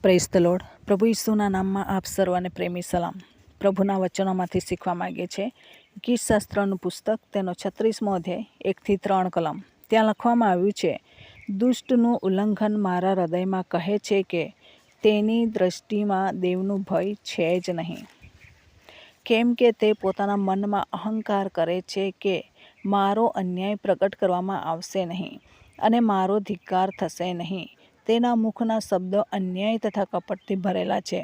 Praise the lord. પ્રભુ ઈસુના નામમાં આપ સર્વને પ્રેમી સલામ. પ્રભુના વચનોમાંથી શીખવા માગીએ છીએ. ગીતશાસ્ત્રનું પુસ્તક તેનો 36મો અધ્યાય 1-3 કલમ. ત્યાં લખવામાં આવ્યું છે, દુષ્ટનું ઉલ્લંઘન મારા હૃદયમાં કહે છે કે તેની દ્રષ્ટિમાં દેવનું ભય છે જ નહીં. કેમ કે તે પોતાના મનમાં અહંકાર કરે છે કે મારો અન્યાય પ્રગટ કરવામાં આવશે નહીં અને મારો ધિક્કાર થશે નહીં. તેના મુખના શબ્દો અન્યાય તથા કપટથી ભરેલા છે.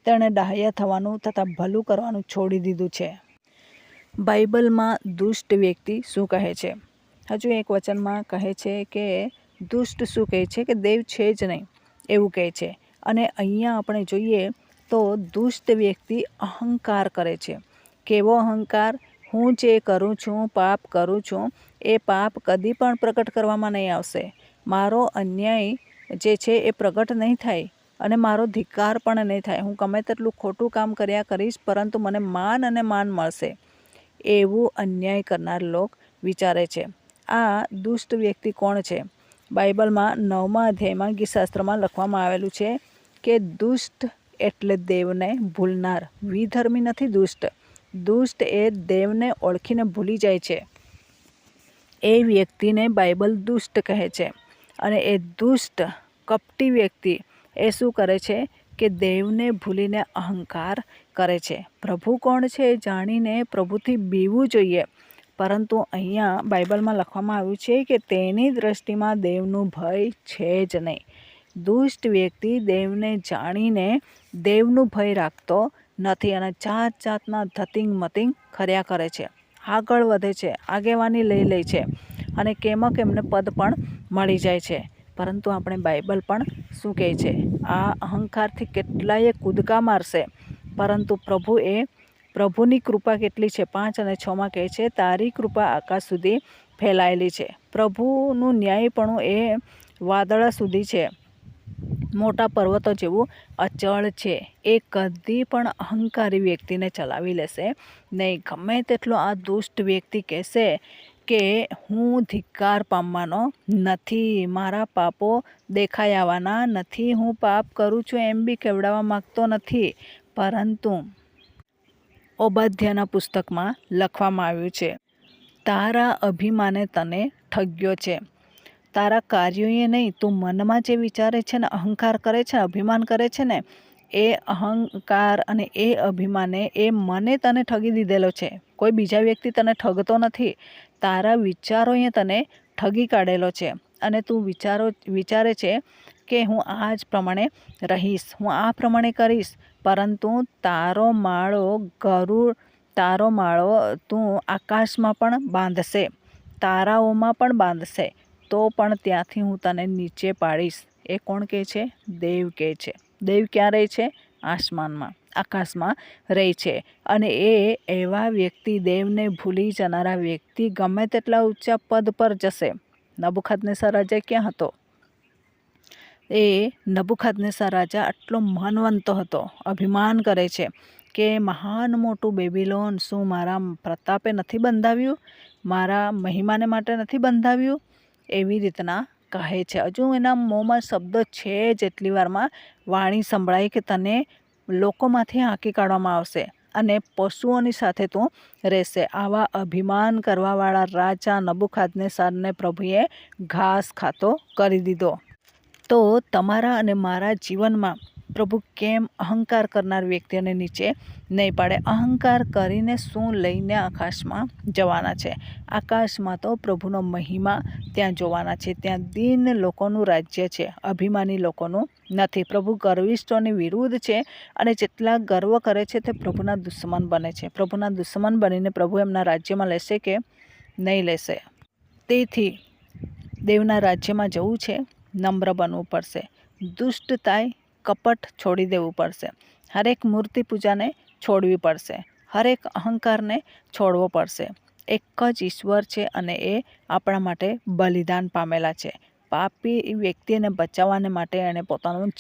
તેણે ડાહ્યા થવાનું તથા ભલું કરવાનું છોડી દીધું છે. બાઇબલમાં દુષ્ટ વ્યક્તિ શું કહે છે? હજુ એક વચનમાં કહે છે કે દુષ્ટ શું કહે છે કે દેવ છે જ નહીં એવું કહે છે. અને અહીંયા આપણે જોઈએ તો દુષ્ટ વ્યક્તિ અહંકાર કરે છે. કેવો અહંકાર? હું જે કરું છું, પાપ કરું છું, એ પાપ કદી પણ પ્રગટ કરવામાં નહીં આવશે. મારો અન્યાય જે છે એ પ્રગટ નહીં થાય અને મારો ધિક્કાર પણ નહીં થાય. હું ગમે તેટલું ખોટું કામ કર્યા કરીશ પરંતુ મને માન અને માન મળશે, એવું અન્યાય કરનાર લોક વિચારે છે. આ દુષ્ટ વ્યક્તિ કોણ છે? બાઇબલમાં 9મા અધ્યાયમાં ગીતશાસ્ત્રમાં લખવામાં આવેલું છે કે દુષ્ટ એટલે દેવને ભૂલનાર. વિધર્મી નથી દુષ્ટ. દુષ્ટ એ દેવને ઓળખીને ભૂલી જાય છે. એ વ્યક્તિને બાઇબલ દુષ્ટ કહે છે. અને એ દુષ્ટ કપટી વ્યક્તિ એ શું કરે છે કે દેવને ભૂલીને અહંકાર કરે છે. પ્રભુ કોણ છે એ જાણીને પ્રભુથી બીવું જોઈએ. પરંતુ અહીંયા બાઇબલમાં લખવામાં આવ્યું છે કે તેની દ્રષ્ટિમાં દેવનું ભય છે જ નહીં. દુષ્ટ વ્યક્તિ દેવને જાણીને દેવનું ભય રાખતો નથી અને જાત જાતના ધતિંગ મતિંગ કર્યા કરે છે. આગળ વધે છે, આગેવાની લઈ લે છે અને કેમક એમને પદ પણ મળી જાય છે. પરંતુ આપણે બાઇબલ પણ શું કહે છે? આ અહંકારથી કેટલાય કૂદકા મારશે. પરંતુ પ્રભુની કૃપા કેટલી છે? 5 અને 6માં કહે છે, તારી કૃપા આકાશ સુધી ફેલાયેલી છે. પ્રભુનું ન્યાયપણું એ વાદળા સુધી છે. મોટા પર્વતો જેવું અચળ છે. એ કદી પણ અહંકારી વ્યક્તિને ચલાવી લેશે નહીં. ગમે તેટલો આ દુષ્ટ વ્યક્તિ કહેશે કે હું ધિક્કાર પામવાનો નથી, મારા પાપો દેખાઈ આવવાના નથી, હું પાપ કરું છું એમ બી કહેવડાવવા માગતો નથી. પરંતુ ઓબાદ્યાના પુસ્તકમાં લખવામાં આવ્યું છે, તારા અભિમાને તને ઠગ્યો છે. તારા કાર્યોએ નહીં, તું મનમાં જે વિચારે છે ને, અહંકાર કરે છે, અભિમાન કરે છે ને, એ અહંકાર અને એ અભિમાને એ મને તને ઠગી દીધેલો છે. કોઈ બીજા વ્યક્તિ તને ઠગતો નથી. તારા વિચારોએ તને ઠગી કાઢેલો છે. અને તું વિચારે છે કે હું આ જ પ્રમાણે રહીશ, હું આ પ્રમાણે કરીશ. પરંતુ તારો માળો તું આકાશમાં પણ બાંધશે, તારાઓમાં પણ બાંધશે, તો પણ ત્યાંથી હું તને નીચે પાડીશ. એ કોણ કહે છે? દેવ કહે છે. દેવ ક્યાં રહે છે? આસમાનમાં, આકાશમાં રહે છે. અને એવા વ્યક્તિ, દેવને ભૂલી જનારા વ્યક્તિ ગમે તેટલા ઊંચા પદ પર જશે. નબુખાદનેસર રાજા ક્યાં હતો? એ નબુખાદનેસર રાજા આટલો મહાનવંતો હતો. અભિમાન કરે છે કે મહાન મોટું બેબીલોન શું મારા પ્રતાપે નથી બંધાવ્યું, મારા મહિમાને માટે નથી બંધાવ્યું, એવી રીતના કહે છે. હજુ એના મોંમાં શબ્દો છે જેટલી વારમાં વાણી સંભળાય કે તને લોકોમાંથી હાંકી કાઢવામાં આવશે અને પશુઓની સાથે તું રહેશે. આવા અભિમાન કરવાવાળા રાજા નબુખાદનેસરને પ્રભુએ ઘાસ ખાતો કરી દીધો. તો તમારા અને મારા જીવનમાં પ્રભુ કેમ અહંકાર કરનાર વ્યક્તિઓને નીચે નહીં પાડે? અહંકાર કરીને શું લઈને આકાશમાં જવાના છે? આકાશમાં તો પ્રભુનો મહિમા ત્યાં જોવાના છે. ત્યાં દીન લોકોનું રાજ્ય છે, અભિમાની લોકોનું નથી. પ્રભુ ગર્વિષ્ઠોની વિરુદ્ધ છે અને જેટલા ગર્વ કરે છે તે પ્રભુના દુશ્મન બને છે. પ્રભુના દુશ્મન બનીને પ્રભુ એમના રાજ્યમાં લેશે કે નહીં લેશે? તેથી દેવના રાજ્યમાં જવું છે, નમ્ર બનવું પડશે. દુષ્ટતાય, કપટ છોડી દેવું પડશે. હરેક મૂર્તિ પૂજાને છોડવી પડશે. હરેક અહંકારને છોડવો પડશે. એક જ ઈશ્વર છે અને એ આપણા માટે બલિદાન પામેલા છે. પાપી વ્યક્તિને બચાવવાને માટે એણે પોતાનું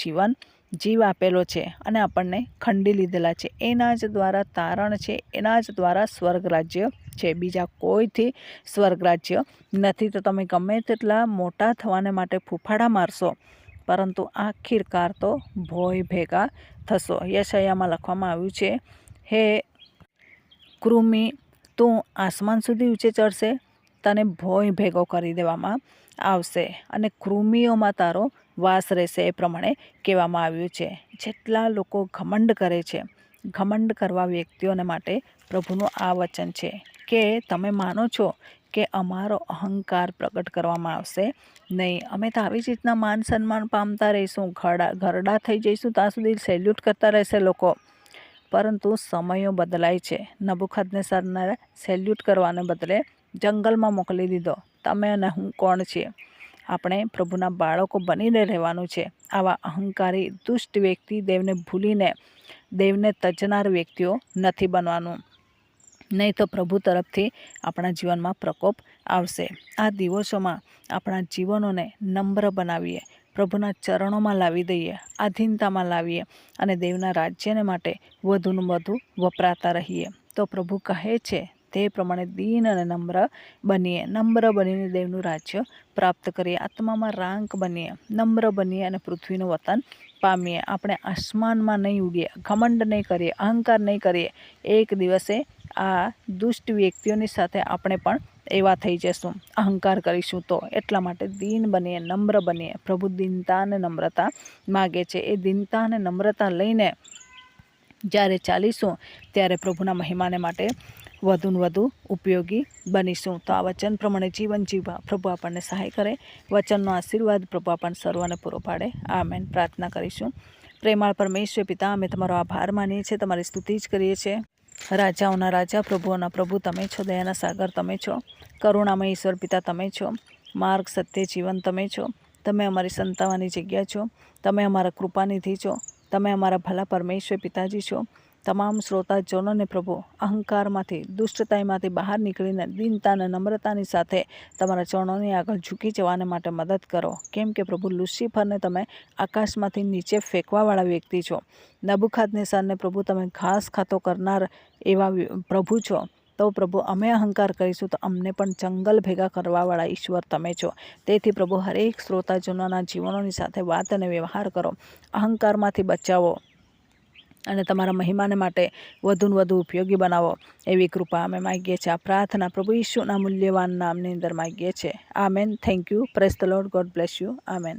જીવ આપેલો છે અને આપણને ખંડી લીધેલા છે. એના જ દ્વારા તારણ છે, એના જ દ્વારા સ્વર્ગ રાજ્ય છે. બીજા કોઈથી સ્વર્ગ રાજ્ય નથી. તો તમે ગમે તેટલા મોટા થવાને માટે ફૂફાડા મારશો પરંતુ આખીરકાર તો ભોય ભેગા થશો. યશાયામાં લખવામાં આવ્યું છે, હે કૃમિ, તું આસમાન સુધી ઊંચે ચડશે, તને ભોય ભેગો કરી દેવામાં આવશે અને કૃમિઓમાં તારો વાસ રહેશે. એ પ્રમાણે કહેવામાં આવ્યું છે. જેટલા લોકો ઘમંડ કરે છે, ઘમંડ કરવા વ્યક્તિઓને માટે પ્રભુનું આ વચન છે કે તમે માનો છો કે અમારો અહંકાર પ્રગટ કરવામાં આવશે નહીં. અમે તો આવી જ રીતના માન સન્માન પામતા રહીશું, ઘરડા થઈ જઈશું ત્યાં સુધી સેલ્યુટ કરતા રહેશે લોકો. પરંતુ સમયો બદલાય છે. નબુકદનેસરને સેલ્યુટ કરવાને બદલે જંગલમાં મોકલી દીધો. તમે અને હું કોણ છીએ? આપણે પ્રભુના બાળકો બનીને રહેવાનું છે. આવા અહંકારી દુષ્ટ વ્યક્તિ, દેવને ભૂલીને દેવને તજનાર વ્યક્તિઓ નથી બનવાનું, નહીં તો પ્રભુ તરફથી આપણા જીવનમાં પ્રકોપ આવશે. આ દિવસોમાં આપણા જીવનોને નમ્ર બનાવીએ, પ્રભુના ચરણોમાં લાવી દઈએ, આધીનતામાં લાવીએ અને દેવના રાજ્યને માટે વધુને વધુ વપરાતા રહીએ. તો પ્રભુ કહે છે તે પ્રમાણે દીન અને નમ્ર બનીએ. નમ્ર બનીને દેવનું રાજ્ય પ્રાપ્ત કરીએ. આત્મામાં રાંક બનીએ, નમ્ર બનીએ અને પૃથ્વીનું વતન પામીએ. આપણે આસમાનમાં નહીં ઉડીએ, ઘમંડ નહીં કરીએ, અહંકાર નહીં કરીએ. એક દિવસે આ દુષ્ટ વ્યક્તિઓની સાથે આપણે પણ એવા થઈ જશું, અહંકાર કરીશું તો. એટલા માટે દીન બનીએ, નમ્ર બનીએ. પ્રભુ દીનતા અને નમ્રતા માગે છે. એ દીનતા અને નમ્રતા લઈને જ્યારે ચાલીશું ત્યારે પ્રભુના મહિમાને માટે વધુને વધુ ઉપયોગી બનીશું. તો આ વચન પ્રમાણે જીવન જીવવા પ્રભુ આપણને સહાય કરે. વચનનો આશીર્વાદ પ્રભુ આપણને સર્વને પૂરો પાડે. આમેન. પ્રાર્થના કરીશું. પ્રેમાળ પરમેશ્વર પિતા, અમે તમારો આભાર માનીએ છીએ, તમારી સ્તુતિ જ કરીએ છીએ. રાજાઓના રાજા, પ્રભુઓના પ્રભુ તમે છો. દયાના સાગર તમે છો. કરુણામય ઈશ્વર પિતા તમે છો. માર્ગ, સત્ય, જીવન તમે છો. તમે અમારી સંતાવાની જગ્યા છો. તમે અમારા કૃપાનિધિ છો. તમે અમારા ભલા પરમેશ્વર પિતાજી છો. તમામ શ્રોતાજનોને પ્રભુ અહંકારમાંથી, દુષ્ટતામાંથી બહાર નીકળીને દીનતા અને નમ્રતાની સાથે તમારા ચરણોની આગળ ઝૂકી જવાને માટે મદદ કરો. કેમ કે પ્રભુ લુસિફરને તમે આકાશમાંથી નીચે ફેંકવાવાળા વ્યક્તિ છો. નબુકદનેસરને પ્રભુ તમે ઘાસ ખાતો કરનાર એવા પ્રભુ છો. તો પ્રભુ અમે અહંકાર કરીશું તો અમને પણ જંગલ ભેગા કરવાવાળા ઈશ્વર તમે છો. તેથી પ્રભુ હરેક શ્રોતાજનોના જીવનોની સાથે વાત અને વ્યવહાર કરો. અહંકારમાંથી બચાવો અને તમારા મહિમાને માટે વધુને વધુ ઉપયોગી બનાવો. એવી કૃપા અમે માગીએ છીએ. આ પ્રાર્થના પ્રભુ ઈસુના મૂલ્યવાન નામની અંદર માગીએ છીએ. Amen. Thank you. Praise the lord. God bless you. Amen.